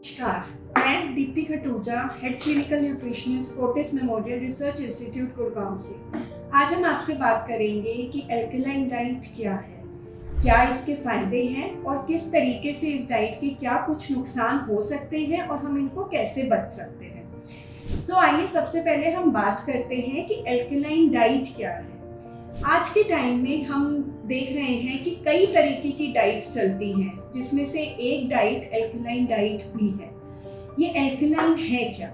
नमस्कार, मैं Deepti Khatuja, head clinical nutritionist Fortis memorial research institute Gurgaon से। आज हम आपसे बात करेंगे कि अल्कलाइन डाइट क्या है, क्या इसके फायदे हैं और किस तरीके से इस डाइट के क्या कुछ नुकसान हो सकते हैं और हम इनको कैसे बच सकते हैं। आइए सबसे पहले हम बात करते हैं कि अल्कलाइन डाइट क्या है। आज के टाइम में हम देख रहे हैं कि कई तरीके की डाइट्स चलती हैं, जिसमें से एक डाइट अल्कलाइन डाइट भी है। ये अल्कलाइन है क्या?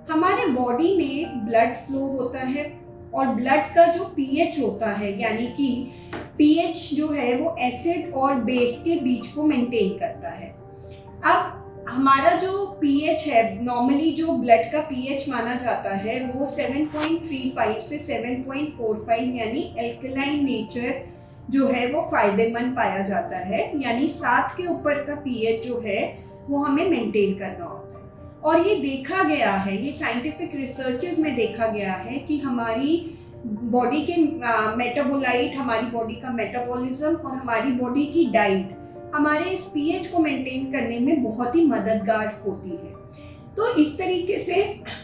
हमारे बॉडी में ब्लड फ्लो होता है और ब्लड का जो पीएच होता है, यानी कि पीएच जो है वो एसिड और बेस के बीच को मेंटेन करता है। अब हमारा जो पीएच है, नॉर्मली जो ब्लड का पीएच माना जाता है वो 7.35 से 7.45 यानी अल्कलाइन नेचर जो है वो फायदेमंद पाया जाता है। यानी 7 के ऊपर का पीएच जो है वो हमें मेंटेन करना होता है। और ये देखा गया है, ये साइंटिफिक रिसर्चेस में देखा गया है कि हमारी बॉडी के मेटाबोलाइट, हमारी बॉडी का मेटाबॉलिज्म और हमारी बॉडी की डाइट हमारे इस पीएच को मेंटेन करने में बहुत ही मददगार होती है। तो इस तरीके से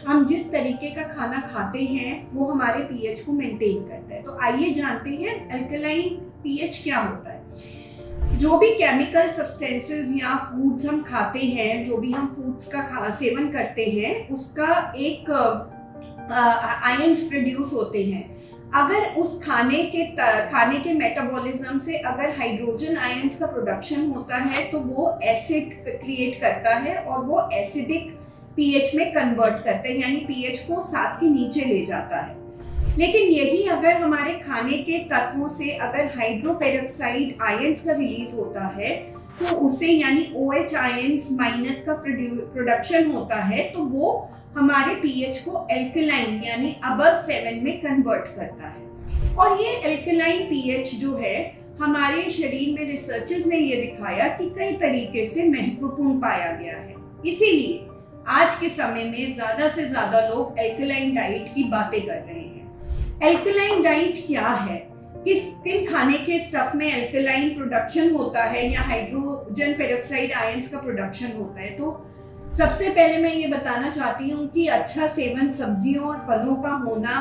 हम जिस तरीके का खाना खाते हैं वो हमारे पीएच को मेंटेन करता है। तो आइए जानते हैं अल्कलाइन पीएच क्या होता है। जो भी केमिकल सब्सटेंसेस या फूड्स हम खाते हैं, जो भी हम फूड्स का सेवन करते हैं, उसका एक आयंस प्रोड्यूस होते हैं। अगर उस खाने के मेटाबॉलिज्म से अगर हाइड्रोजन आयंस का प्रोडक्शन होता है तो वो एसिड क्रिएट करता है और वो एसिडिक पीएच में कन्वर्ट करता है, यानी पीएच को 7 के नीचे ले जाता है। लेकिन यही अगर हमारे खाने के तत्वों से अगर हाइड्रोपेरोक्साइड आयंस का रिलीज होता है तो उससे यानी OH आयंस माइनस का प्रोडक्शन होता है, तो वो हमारे पीएच को अल्कलाइन यानी अबव 7 में कन्वर्ट करता है। और ये अल्कलाइन पीएच जो है हमारे शरीर में रिसर्चेस ने ये दिखाया कि कई तरीके से महत्वपूर्ण पाया गया है। इसीलिए आज के समय में ज्यादा से ज्यादा लोग अल्कलाइन डाइट की बातें कर रहे हैं। अल्कलाइन डाइट क्या है, किन खाने के स्टफ में अल्कलाइन प्रोडक्शन होता है या हाइड्रोजन पेरोक्साइड आयंस का प्रोडक्शन होता है। तो सबसे पहले मैं ये बताना चाहती हूँ कि अच्छा सेवन सब्जियों और फलों का होना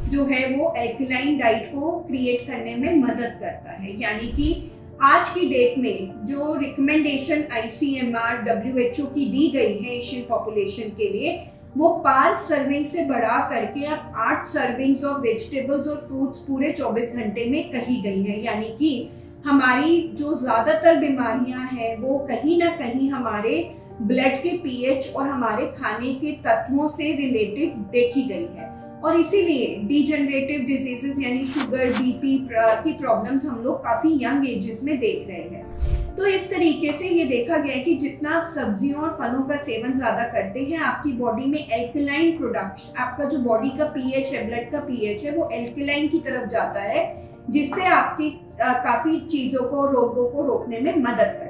जो है वो अल्कलाइन डाइट को क्रिएट करने में मदद करता है। यानी कि आज की डेट में जो रिकमेंडेशन ICMR WHO की दी गई है एशियन पॉपुलेशन के लिए, वो 5 सर्विंग से बढ़ा करके अब 8 सर्विंग्स ऑफ वेजिटेबल्स और फ्रूट्स पूरे 24 घंटे में कही गई है। यानी कि हमारी जो ज्यादातर बीमारियां हैं वो कहीं ना कहीं हमारे ब्लड के पीएच और हमारे खाने के तत्वों से रिलेटेड देखी गई है। और इसीलिए डिजेनरेटिव डिजीजेस यानी शुगर, बीपी की प्रॉब्लम्स हम लोग काफी यंग एजेस में देख रहे हैं। तो इस तरीके से ये देखा गया है कि जितना आप सब्जियों और फलों का सेवन ज्यादा करते हैं, आपकी बॉडी में अल्कलाइन प्रोडक्शन, आपका जो बॉडी का पीएच है, ब्लड का पीएच है, वो अल्कलाइन की तरफ जाता है, जिससे आपकी काफी चीजों को, रोगों को रोकने में मदद करता है।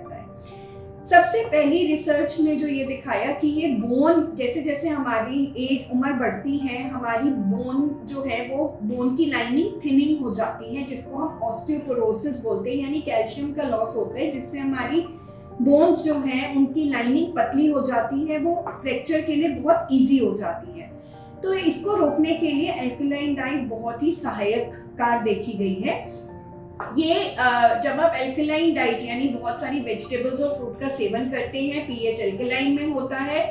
सबसे पहली रिसर्च ने जो ये दिखाया कि ये बोन, जैसे जैसे हमारी उम्र बढ़ती है, हमारी बोन जो है वो बोन की लाइनिंग थिनिंग हो जाती है, जिसको हम ऑस्टियोपोरोसिस बोलते हैं, यानी कैल्शियम का लॉस होता है, जिससे हमारी बोन्स जो हैं उनकी लाइनिंग पतली हो जाती है, वो फ्रैक्चर के लिए बहुत ईजी हो जाती है। तो इसको रोकने के लिए अल्कलाइन डाइट बहुत ही सहायक कार देखी गई है। ये जब आप अल्कलाइन डाइट यानी बहुत सारी वेजिटेबल्स और फ्रूट का सेवन करते हैं, पीएच अल्कलाइन में होता है,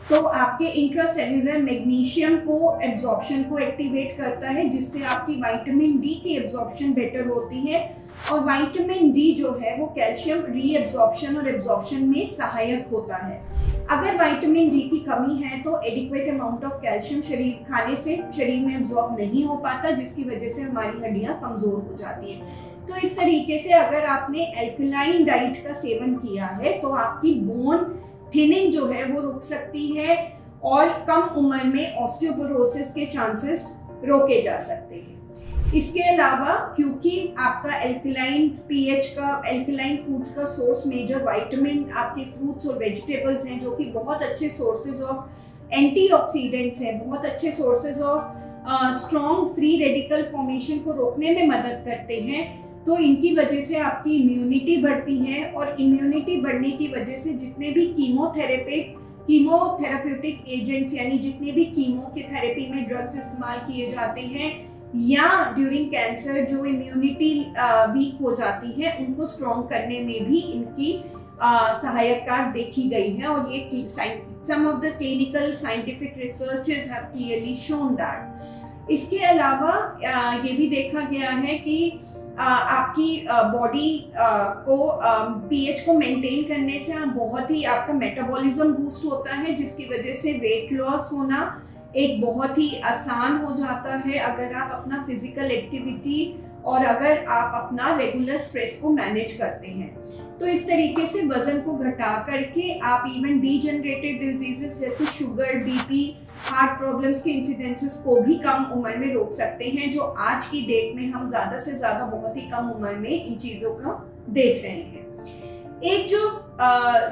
तो आपके इंट्रासेल्युलर मैग्नीशियम को एब्जॉर्प्शन को एक्टिवेट करता है, जिससे आपकी विटामिन डी की एब्जॉर्प्शन बेटर होती है। और विटामिन डी जो है वो कैल्शियम रीएब्जॉर्प्शन और एब्जॉर्प्शन में सहायक होता है। अगर विटामिन डी की कमी है तो एडिक्वेट अमाउंट ऑफ कैल्शियम खाने से शरीर में एब्जॉर्ब नहीं हो पाता, जिसकी वजह से हमारी हड्डियां कमजोर हो जाती हैं। तो इस तरीके से अगर आपने अल्कलाइन डाइट का सेवन किया है तो आपकी बोन थिनिंग जो है वो रुक सकती है और कम उम्र में ऑस्टियोपोरोसिस के चांसेस रोके जा सकते हैं। इसके अलावा क्योंकि आपका अल्कलाइन पीएच का, अल्कलाइन फूड्स का सोर्स मेजर विटामिन आपके फ्रूट्स और वेजिटेबल्स हैं, जो कि बहुत अच्छे सोर्सेज ऑफ एंटीऑक्सीडेंट्स हैं, बहुत अच्छे sources of strong free radical formation को रोकने में मदद करते हैं। तो इनकी वजह से आपकी इम्यूनिटी बढ़ती है और इम्यूनिटी बढ़ने की वजह से जितने भी कीमोथेरेपी कीमोथेराप्यूटिक एजेंट्स यानी जितने भी कीमो के थेरेपी में ड्रग्स इस्तेमाल किए जाते हैं या ड्यूरिंग कैंसर जो इम्यूनिटी वीक हो जाती है उनको स्ट्रॉन्ग करने में भी इनकी सहायकता देखी गई है। और ये some of the clinical scientific researches have clearly shown that। इसके अलावा ये भी देखा गया है कि आपकी बॉडी को पीएच को मेंटेन करने से बहुत ही आपका मेटाबॉलिज्म बूस्ट होता है, जिसकी वजह से वेट लॉस होना एक बहुत ही आसान हो जाता है अगर आप अपना फिजिकल एक्टिविटी और अगर आप अपना रेगुलर स्ट्रेस को मैनेज करते हैं। तो इस तरीके से वजन को घटा करके आप इवन डीजनरेटेड डिजीजेस जैसे शुगर, बीपी, हार्ट प्रॉब्लम्स के इंसिडेंसेस को भी कम उम्र में रोक सकते हैं, जो आज की डेट में हम ज़्यादा से ज़्यादा बहुत ही कम उम्र में इन चीज़ों का देख रहे हैं। एक जो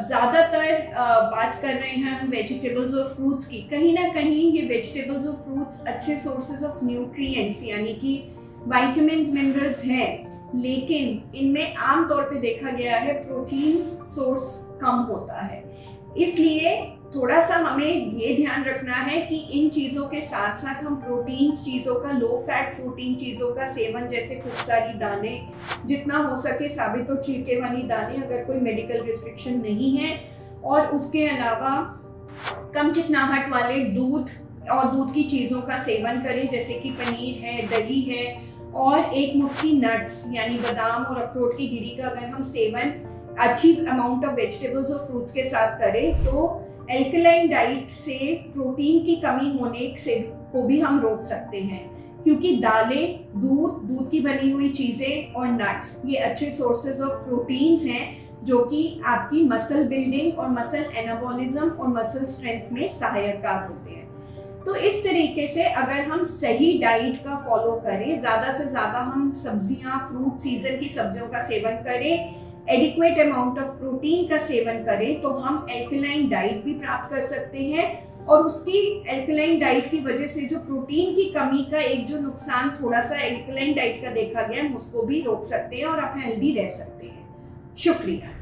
ज़्यादातर बात कर रहे हैं हम वेजिटेबल्स और फ्रूट्स की, कहीं ना कहीं ये वेजिटेबल्स और फ्रूट्स अच्छे सोर्सेज ऑफ न्यूट्रिएंट्स यानी कि विटामिन्स, मिनरल्स हैं, लेकिन इनमें आमतौर पे देखा गया है प्रोटीन सोर्स कम होता है। इसलिए थोड़ा सा हमें ये ध्यान रखना है कि इन चीज़ों के साथ साथ हम प्रोटीन चीज़ों का, लो फैट प्रोटीन चीज़ों का सेवन, जैसे खूब सारी दालें, जितना हो सके साबित और छिलके वाली दालें अगर कोई मेडिकल रिस्ट्रिक्शन नहीं है, और उसके अलावा कम चिकनाहट वाले दूध और दूध की चीज़ों का सेवन करें, जैसे कि पनीर है, दही है, और एक मुट्ठी नट्स यानी बादाम और अखरोट की गिरी का अगर हम सेवन अच्छी अमाउंट ऑफ वेजिटेबल्स और फ्रूट्स के साथ करें तो एल्कलाइन डाइट से प्रोटीन की कमी होने से को भी हम रोक सकते हैं, क्योंकि दालें, दूध की बनी हुई चीज़ें और नट्स ये अच्छे सोर्सेज ऑफ प्रोटीन्स हैं जो कि आपकी मसल बिल्डिंग और मसल एनाबॉलिज्म और मसल स्ट्रेंथ में सहायककार होते हैं। तो इस तरीके से अगर हम सही डाइट का फॉलो करें, ज़्यादा से ज़्यादा हम सब्जियां, फ्रूट, सीजन की सब्जियों का सेवन करें, एडिक्वेट अमाउंट ऑफ प्रोटीन का सेवन करें, तो हम एल्कलाइन डाइट भी प्राप्त कर सकते हैं। और उसकी एल्कलाइन डाइट की वजह से जो प्रोटीन की कमी का एक जो नुकसान थोड़ा सा एल्कलाइन डाइट का देखा गया, हम उसको भी रोक सकते हैं और आप हेल्दी रह सकते हैं। शुक्रिया।